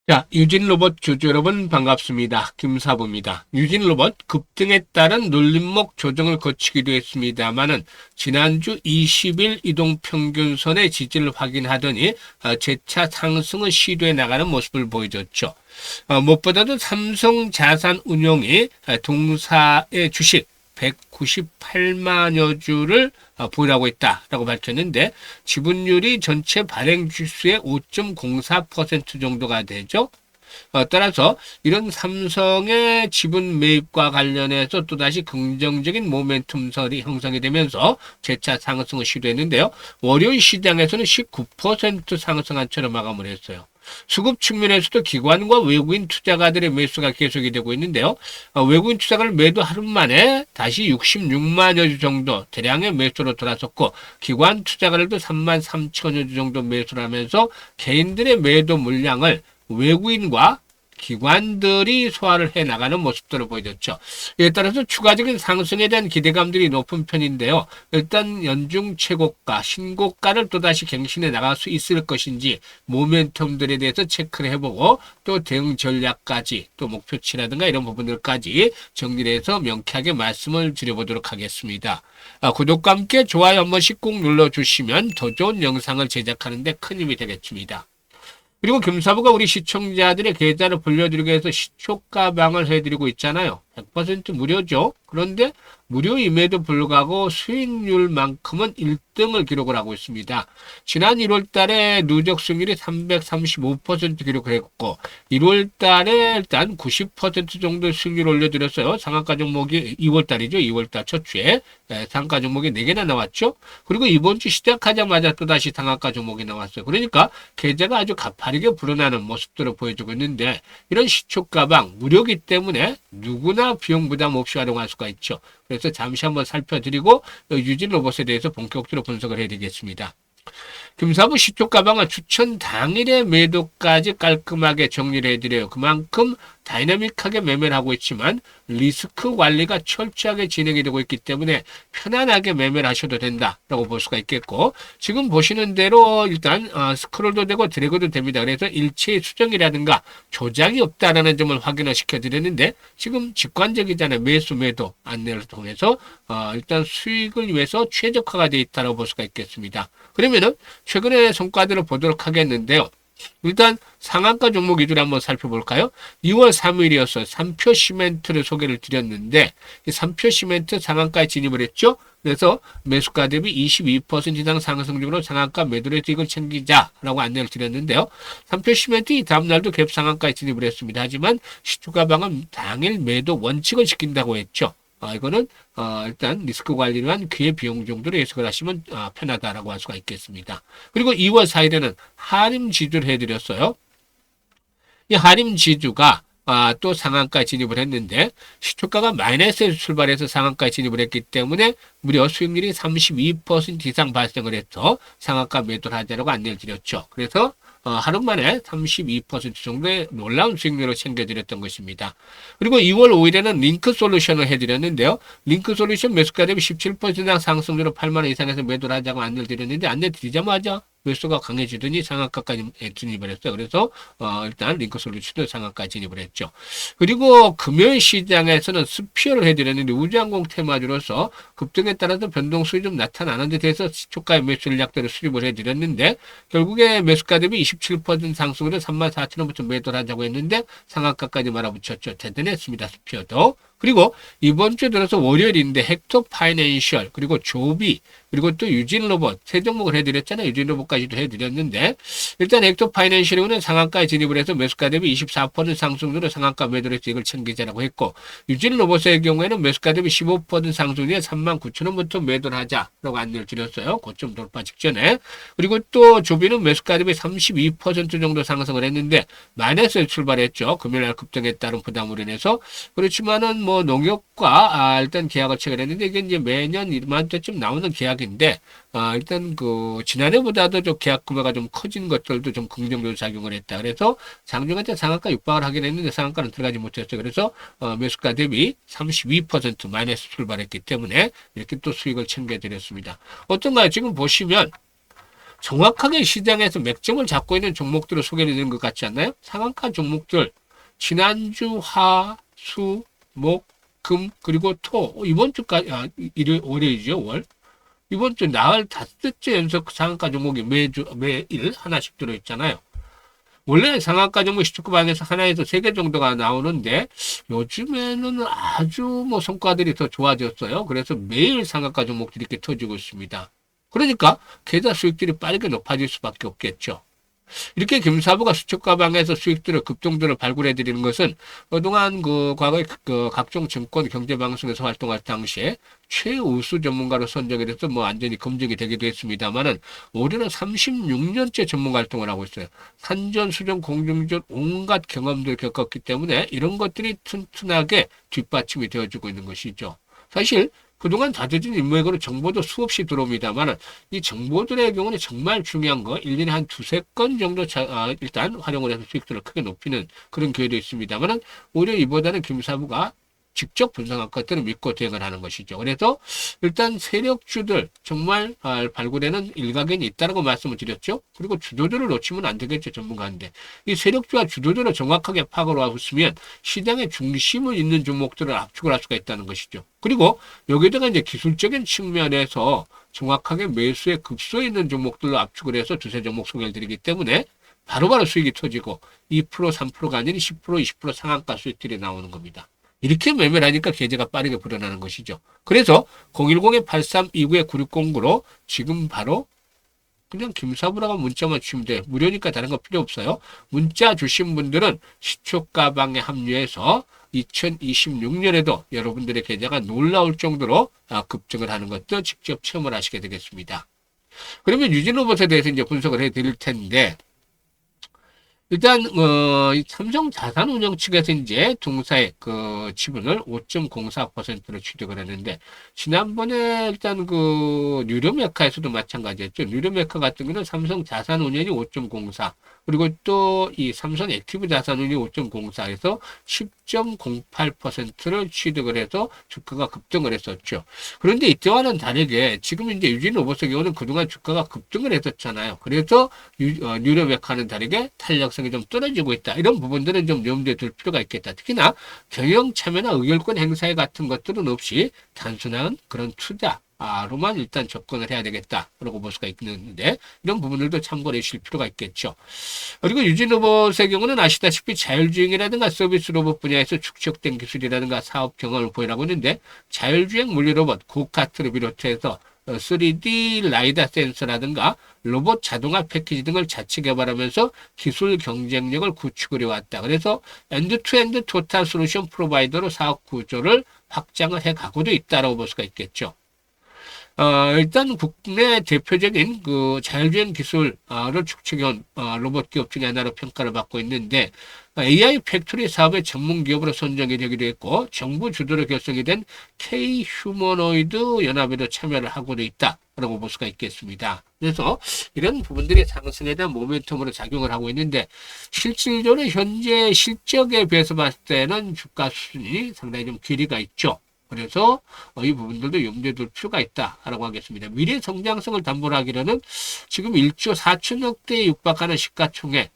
자, 유진로봇 주주 여러분 반갑습니다. 김사부입니다. 유진로봇 급등에 따른 눌림목 조정을 거치기도 했습니다만은 지난주 20일 이동평균선의 지지를 확인하더니 재차 상승을 시도해 나가는 모습을 보여줬죠. 무엇보다도 삼성자산운용이 동사의 주식 198만여 주를 보유하고 있다라고 밝혔는데 지분율이 전체 발행 주수의 5.04% 정도가 되죠. 따라서 이런 삼성의 지분 매입과 관련해서 또다시 긍정적인 모멘텀설이 형성이 되면서 재차 상승을 시도했는데요. 월요일 시장에서는 19% 상승한 채로 마감을 했어요. 수급 측면에서도 기관과 외국인 투자가들의 매수가 계속이 되고 있는데요. 외국인 투자가를 매도 하루 만에 다시 66만여 주 정도 대량의 매수로 돌아섰고 기관 투자가들도 3만 3천여 주 정도 매수를 하면서 개인들의 매도 물량을 외국인과 기관들이 소화를 해 나가는 모습들을 보여줬죠. 이에 따라서 추가적인 상승에 대한 기대감들이 높은 편인데요. 일단 연중 최고가, 신고가를 또다시 갱신해 나갈 수 있을 것인지 모멘텀들에 대해서 체크를 해보고 또 대응 전략까지 또 목표치라든가 이런 부분들까지 정리를 해서 명쾌하게 말씀을 드려보도록 하겠습니다. 구독과 함께 좋아요 한 번씩 꼭 눌러주시면 더 좋은 영상을 제작하는 데 큰 힘이 되겠습니다. 그리고 금사부가 우리 시청자들의 계좌를 불려드리기 위해서 시초가방을 해드리고 있잖아요. 100% 무료죠. 그런데 무료임에도 불구하고 수익률만큼은 1등을 기록을 하고 있습니다. 지난 1월 달에 누적 수익률이 335% 기록을 했고 1월 달에 일단 90% 정도 수익률 올려드렸어요. 상한가 종목이 2월 달이죠. 2월 달 첫 주에 상한가 종목이 4개나 나왔죠. 그리고 이번 주 시작하자마자 또다시 상한가 종목이 나왔어요. 그러니까 계좌가 아주 가파르게 불어나는 모습들을 보여주고 있는데 이런 시초가방 무료기 때문에 누구나 비용 부담 없이 활용할 수가 있죠. 그래서 잠시 한번 살펴드리고 유진 로봇에 대해서 본격적으로 분석을 해드리겠습니다. 금사부 시초가방은 추천 당일의 매도까지 깔끔하게 정리를 해드려요. 그만큼 다이나믹하게 매매를 하고 있지만 리스크 관리가 철저하게 진행이 되고 있기 때문에 편안하게 매매를 하셔도 된다라고 볼 수가 있겠고 지금 보시는 대로 일단 스크롤도 되고 드래그도 됩니다. 그래서 일체의 수정이라든가 조작이 없다라는 점을 확인을 시켜드렸는데 지금 직관적이잖아요. 매수 매도 안내를 통해서 일단 수익을 위해서 최적화가 되어 있다고 볼 수가 있겠습니다. 그러면은 최근의 성과들을 보도록 하겠는데요. 일단 상한가 종목 위주로 한번 살펴볼까요? 2월 3일이었어요. 3표 시멘트를 소개를 드렸는데 이 3표 시멘트 상한가에 진입을 했죠. 그래서 매수가 대비 22% 이상 상승 중으로 상한가 매도의 수익을 챙기자라고 안내를 드렸는데요. 3표 시멘트 이 다음날도 갭 상한가에 진입을 했습니다. 하지만 시초가방은 당일 매도 원칙을 지킨다고 했죠. 이거는 일단 리스크 관리를 한 기회 비용 정도로 예측을 하시면 편하다라고 할 수가 있겠습니다. 그리고 2월 4일에는 하림 지주를 해드렸어요. 이 하림 지주가 또 상한가에 진입을 했는데 시초가가 마이너스에서 출발해서 상한가에 진입을 했기 때문에 무려 수익률이 32% 이상 발생을 해서 상한가 매도를 하자라고 안내를 드렸죠. 그래서 하루 만에 32% 정도의 놀라운 수익률을 챙겨드렸던 것입니다. 그리고 2월 5일에는 링크 솔루션을 해드렸는데요. 링크 솔루션 매수가 대비 17% 이상 상승률로 8만원 이상에서 매도를 하자고 안내를 드렸는데 안내 드리자마자 매수가 강해지더니 상한가까지 진입을 했어요. 그래서 일단 링크 솔루션도 상한가에 진입을 했죠. 그리고 금요일 시장에서는 스피어를 해드렸는데 우주항공 테마주로서 급등에 따라서 변동수익이 좀 나타나는 데 대해서 시초가의 매수 전략들을 수립을 해드렸는데 결국에 매수가 대비 27% 상승으로 34,000원부터 매도를 하자고 했는데 상한가까지 말아붙였죠. 대단했습니다. 스피어도. 그리고 이번 주 들어서 월요일인데 헥토 파이낸셜 그리고 조비 그리고 또 유진로봇 세 종목을 해드렸잖아요. 유진로봇까지도 해드렸는데 일단 헥토 파이낸셜은 상한가에 진입을 해서 매수가 대비 24% 상승률로 상한가 매도를 수익을 챙기자라고 했고 유진로봇의 경우에는 매수가 대비 15% 상승률에 39,000원부터 매도를 하자라고 안내를 드렸어요. 고점 돌파 직전에. 그리고 또 조비는 매수가 대비 32% 정도 상승을 했는데 마이너스에 출발했죠. 금요일날 급등에 따른 부담으로 인해서. 그렇지만은 뭐 농협과 일단 계약을 체결했는데 이게 이제 매년 이맘때쯤 나오는 계약인데 일단 그 지난해보다도 좀 계약 규모가 좀 커진 것들도 좀 긍정적으로 작용을 했다. 그래서 장중한테 상한가 육박을 하긴 했는데 상한가는 들어가지 못했어요. 그래서 매수가 대비 32% 마이너스 출발했기 때문에 이렇게 또 수익을 챙겨드렸습니다. 어떤가요? 지금 보시면 정확하게 시장에서 맥점을 잡고 있는 종목들을 소개해 드리는 것 같지 않나요? 상한가 종목들 지난주 화, 수, 목, 금 그리고 토 이번 주까지 일요일 월요일이죠 월 이번 주 나흘 다섯째 연속 상한가 종목이 매일 하나씩 들어있잖아요. 원래 상한가 종목 시초급방에서 하나에서 세 개 정도가 나오는데 요즘에는 아주 뭐 성과들이 더 좋아졌어요. 그래서 매일 상한가 종목들이 이렇게 터지고 있습니다. 그러니까 계좌 수익들이 빠르게 높아질 수밖에 없겠죠. 이렇게 금사부가 수축가방에서 수익들을 급등들을 발굴해 드리는 것은 그동안 과거에 각종 증권 경제방송에서 활동할 당시에 최우수 전문가로 선정이 돼서 뭐 완전히 검증이 되기도 했습니다만은 올해는 36년째 전문가 활동을 하고 있어요. 산전, 수전, 공중전 온갖 경험들을 겪었기 때문에 이런 것들이 튼튼하게 뒷받침이 되어주고 있는 것이죠. 사실 그동안 다져진 인맥으로 정보도 수없이 들어옵니다만 이 정보들의 경우는 정말 중요한 거 1년에 한 두세 건 정도 일단 활용을 해서 수익들을 크게 높이는 그런 기회도 있습니다만 오히려 이보다는 김사부가 직접 분석한 것들을 믿고 대응을 하는 것이죠. 그래서 일단 세력주들 정말 발굴에는 일가견이 있다고 말씀을 드렸죠. 그리고 주도주를 놓치면 안 되겠죠. 전문가인데. 이 세력주와 주도주를 정확하게 파악을 하고 있으면 시장의 중심을 잇는 종목들을 압축을 할 수가 있다는 것이죠. 그리고 여기다가 이제 기술적인 측면에서 정확하게 매수에 급소에 있는 종목들로 압축을 해서 두세 종목 소개를 드리기 때문에 바로바로 수익이 터지고 2%, 3%가 아닌 10%, 20% 상한가 수익들이 나오는 겁니다. 이렇게 매매를 하니까 계좌가 빠르게 불어나는 것이죠. 그래서 010-8329-9609로 지금 바로 그냥 김사부라고 문자만 주시면 돼요. 무료니까 다른 거 필요 없어요. 문자 주신 분들은 시초가방에 합류해서 2026년에도 여러분들의 계좌가 놀라울 정도로 급증을 하는 것도 직접 체험을 하시게 되겠습니다. 그러면 유진로봇에 대해서 이제 분석을 해 드릴 텐데 일단 이 삼성 자산운용 측에서 이제 동사의 지분을 5.04%로 취득을 했는데 지난번에 일단 뉴르메카에서도 마찬가지였죠. 뉴르메카 같은 경우는 삼성 자산운용이 5.04 그리고 또 이 삼성 액티브 자산운용이 5.04에서 10.08%를 취득을 해서 주가가 급등을 했었죠. 그런데 이때와는 다르게 지금 이제 유진로봇의 경우는 그동안 주가가 급등을 했었잖아요. 그래서 뉴르메카는 다르게 탄력성이 좀 떨어지고 있다. 이런 부분들은 좀 염두에 둘 필요가 있겠다. 특히나 경영 참여나 의결권 행사에 같은 것들은 없이 단순한 그런 투자로만 일단 접근을 해야 되겠다라고 볼 수가 있는데 이런 부분들도 참고해 주실 필요가 있겠죠. 그리고 유진로봇의 경우는 아시다시피 자율주행이라든가 서비스 로봇 분야에서 축적된 기술이라든가 사업 경험을 보유하고 있는데 자율주행 물리로봇, 고카트를 비롯해서 3D 라이다 센서라든가 로봇 자동화 패키지 등을 자체 개발하면서 기술 경쟁력을 구축을 해왔다. 그래서 엔드투엔드 토탈 솔루션 프로바이더로 사업 구조를 확장을 해가고도 있다라고 볼 수가 있겠죠. 일단 국내 대표적인 자율주행 기술을 축적해온 로봇 기업 중에 하나로 평가를 받고 있는데 AI 팩토리 사업의 전문 기업으로 선정이 되기도 했고 정부 주도로 결성이 된 K 휴머노이드 연합에도 참여를 하고도 있다라고 볼 수가 있겠습니다. 그래서 이런 부분들이 상승에 대한 모멘텀으로 작용을 하고 있는데 실질적으로 현재 실적에 비해서 봤을 때는 주가 수준이 상당히 좀 괴리가 있죠. 그래서 이 부분들도 염두에 둘 필요가 있다라고 하겠습니다. 미래 성장성을 담보로 하기로는 지금 1조 4천억대에 육박하는 시가총액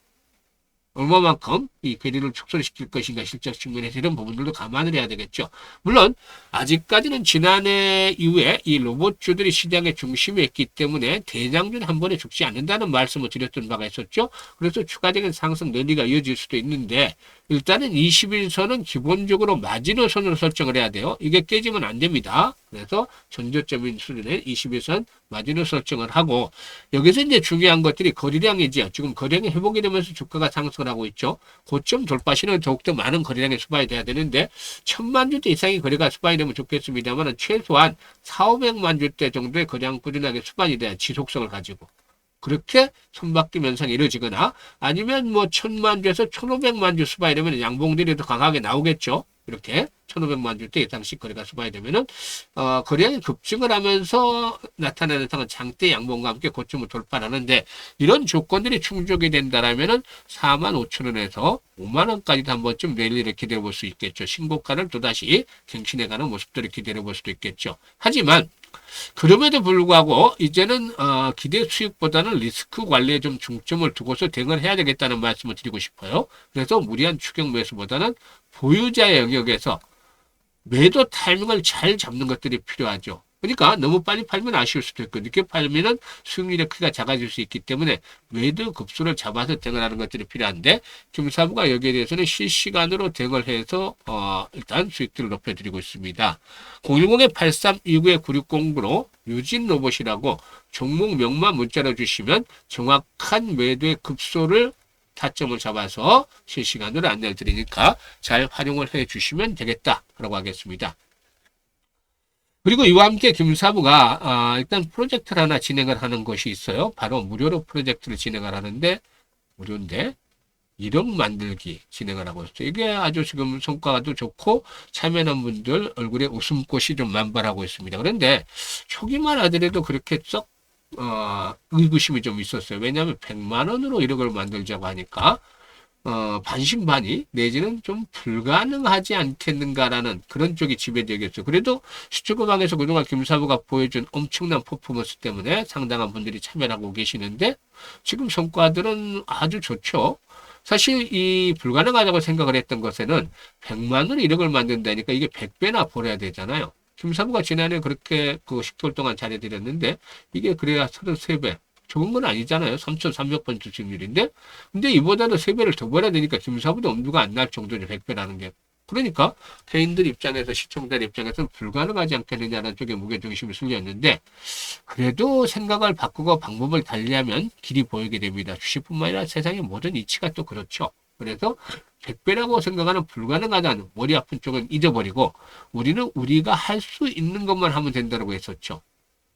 얼마만큼 이 괴리를 축소시킬 것인가 실적 측면에서 이런 부분들도 감안을 해야 되겠죠. 물론 아직까지는 지난해 이후에 이 로봇주들이 시장의 중심에 있기 때문에 대장균 한 번에 죽지 않는다는 말씀을 드렸던 바가 있었죠. 그래서 추가적인 상승 랠리가 이어질 수도 있는데 일단은 21선은 기본적으로 마지노선으로 설정을 해야 돼요. 이게 깨지면 안 됩니다. 그래서 전저점인 수준의 21선 마지노 설정을 하고 여기서 이제 중요한 것들이 거래량이지요. 지금 거래량이 회복이 되면서 주가가 상승을 하고 있죠. 고점 돌파 시는 더욱더 많은 거래량이 수반이 돼야 되는데 1000만 주대 이상의 거래가 수반이 되면 좋겠습니다만 최소한 4,500만 주대 정도의 거래량 꾸준하게 수반이 돼야 지속성을 가지고 그렇게 손바뀜 현상이 이루어지거나 아니면 뭐 1000만 주에서 1500만 주 수반이 되면 양봉들이 더 강하게 나오겠죠. 이렇게 1500만 주대 이상씩 거래가 수반이 되면은 거래량이 급증을 하면서 나타나는 상은 장대 양봉과 함께 고점을 돌파하는데 이런 조건들이 충족이 된다라면은 45,000원에서 5만원까지도 한 번쯤 랠리를 기다려 볼 수 있겠죠. 신고가를 또다시 갱신해가는 모습들을 기다려 볼 수도 있겠죠. 하지만 그럼에도 불구하고 이제는 기대 수익보다는 리스크 관리에 좀 중점을 두고서 대응을 해야 되겠다는 말씀을 드리고 싶어요. 그래서 무리한 추격 매수보다는 보유자의 영역에서 매도 타이밍을 잘 잡는 것들이 필요하죠. 그러니까 너무 빨리 팔면 아쉬울 수도 있고 늦게 팔면은 수익률의 크기가 작아질 수 있기 때문에 매도 급수를 잡아서 대응을 하는 것들이 필요한데 금사부가 여기에 대해서는 실시간으로 대응을 해서 일단 수익들을 높여드리고 있습니다. 010-8329-9609로 유진 로봇이라고 종목명만 문자로 주시면 정확한 매도의 급소를 타점을 잡아서 실시간으로 안내를 드리니까 잘 활용을 해 주시면 되겠다라고 하겠습니다. 그리고 이와 함께 김사부가 일단 프로젝트를 하나 진행을 하는 것이 있어요. 바로 무료로 프로젝트를 진행을 하는데 무료인데 1억 만들기 진행을 하고 있어요. 이게 아주 지금 성과도 좋고 참여하는 분들 얼굴에 웃음꽃이 좀 만발하고 있습니다. 그런데 초기만 하더라도 그렇게 썩 의구심이 좀 있었어요. 왜냐하면 100만 원으로 1억을 만들자고 하니까 반신반의 내지는 좀 불가능하지 않겠는가라는 그런 쪽이 지배되겠어요. 그래도 시초금방에서 그동안 김사부가 보여준 엄청난 퍼포먼스 때문에 상당한 분들이 참여를 하고 계시는데 지금 성과들은 아주 좋죠. 사실 이 불가능하다고 생각을 했던 것에는 100만 원 1억을 만든다니까 이게 100배나 벌어야 되잖아요. 김사부가 지난해 그렇게 그 10개월 동안 잘해드렸는데 이게 그래야 33배. 적은 건 아니잖아요. 3,300% 수익률인데. 근데 이보다도 3배를 더 벌어야 되니까 김사부도 엄두가 안 날 정도죠. 100배라는 게. 그러니까 개인들 입장에서 시청자들 입장에서는 불가능하지 않겠느냐는 쪽에 무게중심을 쏠렸는데 그래도 생각을 바꾸고 방법을 달리하면 길이 보이게 됩니다. 주식뿐만 아니라 세상의 모든 이치가 또 그렇죠. 그래서 100배라고 생각하는 불가능하다는 머리 아픈 쪽은 잊어버리고 우리는 우리가 할 수 있는 것만 하면 된다고 했었죠.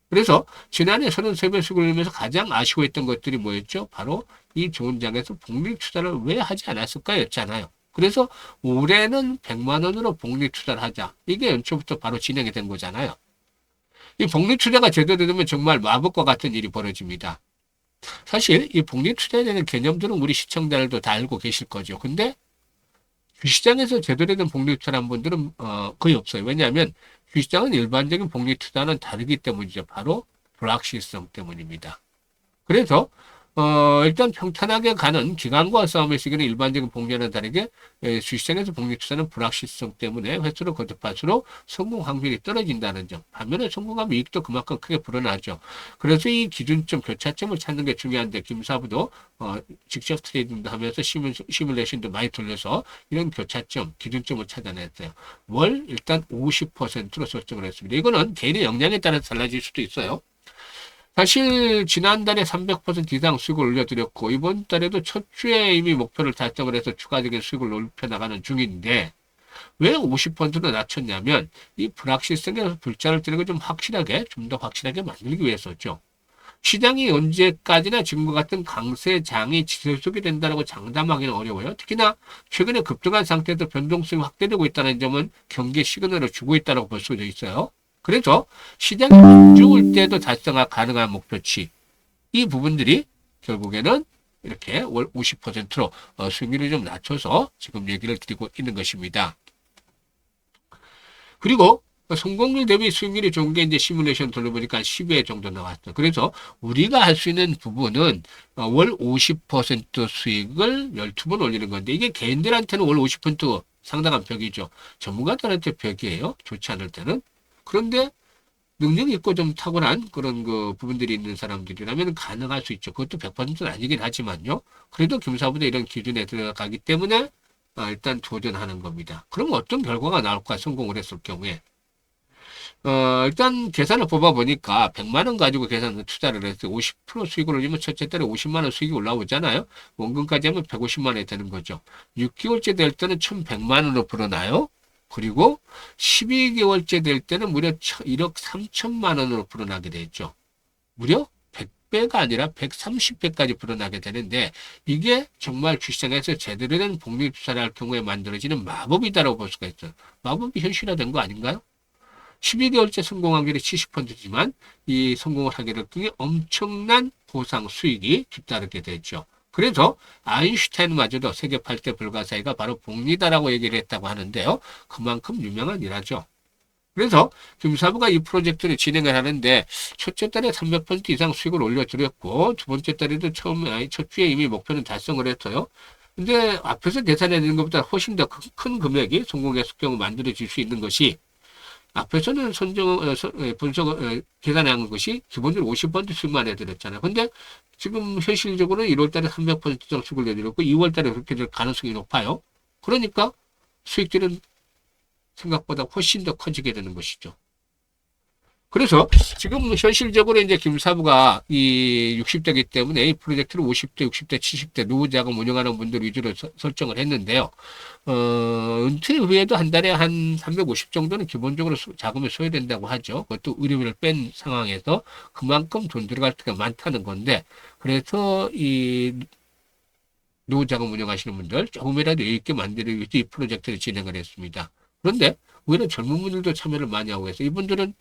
그래서 지난해 33배 수익을 내면서 가장 아쉬워했던 것들이 뭐였죠? 바로 이 좋은 장에서 복리 투자를 왜 하지 않았을까 였잖아요. 그래서 올해는 100만 원으로 복리 투자를 하자. 이게 연초부터 바로 진행이 된 거잖아요. 이 복리 투자가 제대로 되면 정말 마법과 같은 일이 벌어집니다. 사실 이 복리 투자에 대한 개념들은 우리 시청자들도 다 알고 계실 거죠. 근데 주시장에서 제대로 된 복리 투자한 분들은 거의 없어요. 왜냐하면 주시장은 일반적인 복리 투자는 다르기 때문이죠. 바로 불확실성 때문입니다. 그래서 일단 평탄하게 가는 기관과 싸움의 시기는 일반적인 복리와는 다르게 주시장에서 복리 투자는 불확실성 때문에 횟수로 거듭할수록 성공 확률이 떨어진다는 점. 반면에 성공하면 이익도 그만큼 크게 불어나죠. 그래서 이 기준점, 교차점을 찾는 게 중요한데 김사부도 직접 트레이딩도 하면서 시뮬레이션도 많이 돌려서 이런 교차점, 기준점을 찾아냈어요. 월 일단 50%로 설정을 했습니다. 이거는 개인의 역량에 따라서 달라질 수도 있어요. 사실 지난달에 300% 이상 수익을 올려드렸고 이번 달에도 첫 주에 이미 목표를 달성을 해서 추가적인 수익을 높여나가는 중인데 왜 50%로 낮췄냐면 이 불확실성에서 불자를 뜨는 걸 좀 더 확실하게 만들기 위해서죠. 시장이 언제까지나 지금과 같은 강세장이 지속이 된다고 장담하기는 어려워요. 특히나 최근에 급등한 상태에서 변동성이 확대되고 있다는 점은 경계 시그널을 주고 있다고 볼 수도 있어요. 그래서 시장이 안 좋을 때도 달성 가능한 목표치 이 부분들이 결국에는 이렇게 월 50%로 수익률을 좀 낮춰서 지금 얘기를 드리고 있는 것입니다. 그리고 성공률 대비 수익률이 좋은 게 이제 시뮬레이션 돌려보니까 10배 정도 나왔죠. 그래서 우리가 할 수 있는 부분은 월 50% 수익을 12번 올리는 건데 이게 개인들한테는 월 50% 상당한 벽이죠. 전문가들한테 벽이에요. 좋지 않을 때는. 그런데 능력 있고 좀 탁월한 그런 그 부분들이 있는 사람들이라면 가능할 수 있죠. 그것도 100%는 아니긴 하지만요. 그래도 김사부도 이런 기준에 들어가기 때문에 일단 도전하는 겁니다. 그럼 어떤 결과가 나올까 성공을 했을 경우에 일단 계산을 뽑아보니까 100만 원 가지고 계산을 투자를 해서 50% 수익을 올리면 첫째 달에 50만 원 수익이 올라오잖아요. 원금까지 하면 150만 원이 되는 거죠. 6개월째 될 때는 1,100만 원으로 불어나요. 그리고 12개월째 될 때는 무려 1억 3천만 원으로 불어나게 되죠. 무려 100배가 아니라 130배까지 불어나게 되는데 이게 정말 주시장에서 제대로 된 복리 투자를 할 경우에 만들어지는 마법이다라고 볼 수가 있어요. 마법이 현실화된 거 아닌가요? 12개월째 성공 확률이 70%지만 이 성공을 하게 될 경우에 엄청난 보상 수익이 뒤따르게 되죠. 그래서 아인슈타인마저도 세계 8대 불가사의가 바로 복리다라고 얘기를 했다고 하는데요. 그만큼 유명한 일화죠. 그래서 김사부가 이 프로젝트를 진행을 하는데 첫째 달에 300% 이상 수익을 올려드렸고 두 번째 달에도 첫 주에 이미 목표는 달성을 했어요. 근데 앞에서 계산해내는 것보다 훨씬 더 큰 금액이 성공했을 경우 만들어질 수 있는 것이 앞에서는 분석, 계산한 것이 기본적으로 50% 수익만 해드렸잖아요. 근데 지금 현실적으로는 1월 달에 300% 이상 수익을 내드렸고 2월 달에 그렇게 될 가능성이 높아요. 그러니까 수익들은 생각보다 훨씬 더 커지게 되는 것이죠. 그래서 지금 현실적으로 이제 김사부가 이 60대이기 때문에 이 프로젝트를 50대, 60대, 70대 노후자금 운영하는 분들 위주로 설정을 했는데요. 은퇴 후에도 한 달에 한 350 정도는 기본적으로 자금을 써야 된다고 하죠. 그것도 의료비를 뺀 상황에서 그만큼 돈 들어갈 때가 많다는 건데, 그래서 이 노후자금 운영하시는 분들 조금이라도 여유 있게 만들기 위해서 이 프로젝트를 진행을 했습니다. 그런데 오히려 젊은 분들도 참여를 많이 하고 해서 이분들은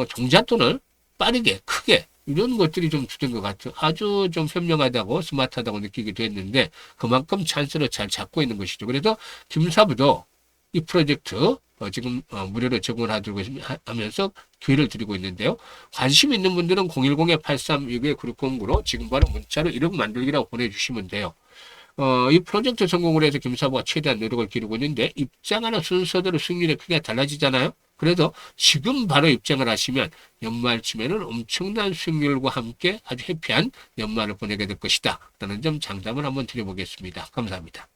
종잣돈을 빠르게 크게 이런 것들이 좀 주된 것 같아요. 아주 좀 현명하다고 스마트하다고 느끼기도 했는데 그만큼 찬스를 잘 잡고 있는 것이죠. 그래서 김사부도 이 프로젝트 지금 무료로 제공을 하면서 기회를 드리고 있는데요. 관심 있는 분들은 010-836-9609로 지금 바로 문자로 이름 만들기라고 보내주시면 돼요. 이 프로젝트 성공을 해서 김사부가 최대한 노력을 기르고 있는데 입장하는 순서대로 수익률이 크게 달라지잖아요. 그래서 지금 바로 입장을 하시면 연말쯤에는 엄청난 수익률과 함께 아주 해피한 연말을 보내게 될 것이다. 라는 점 장담을 한번 드려보겠습니다. 감사합니다.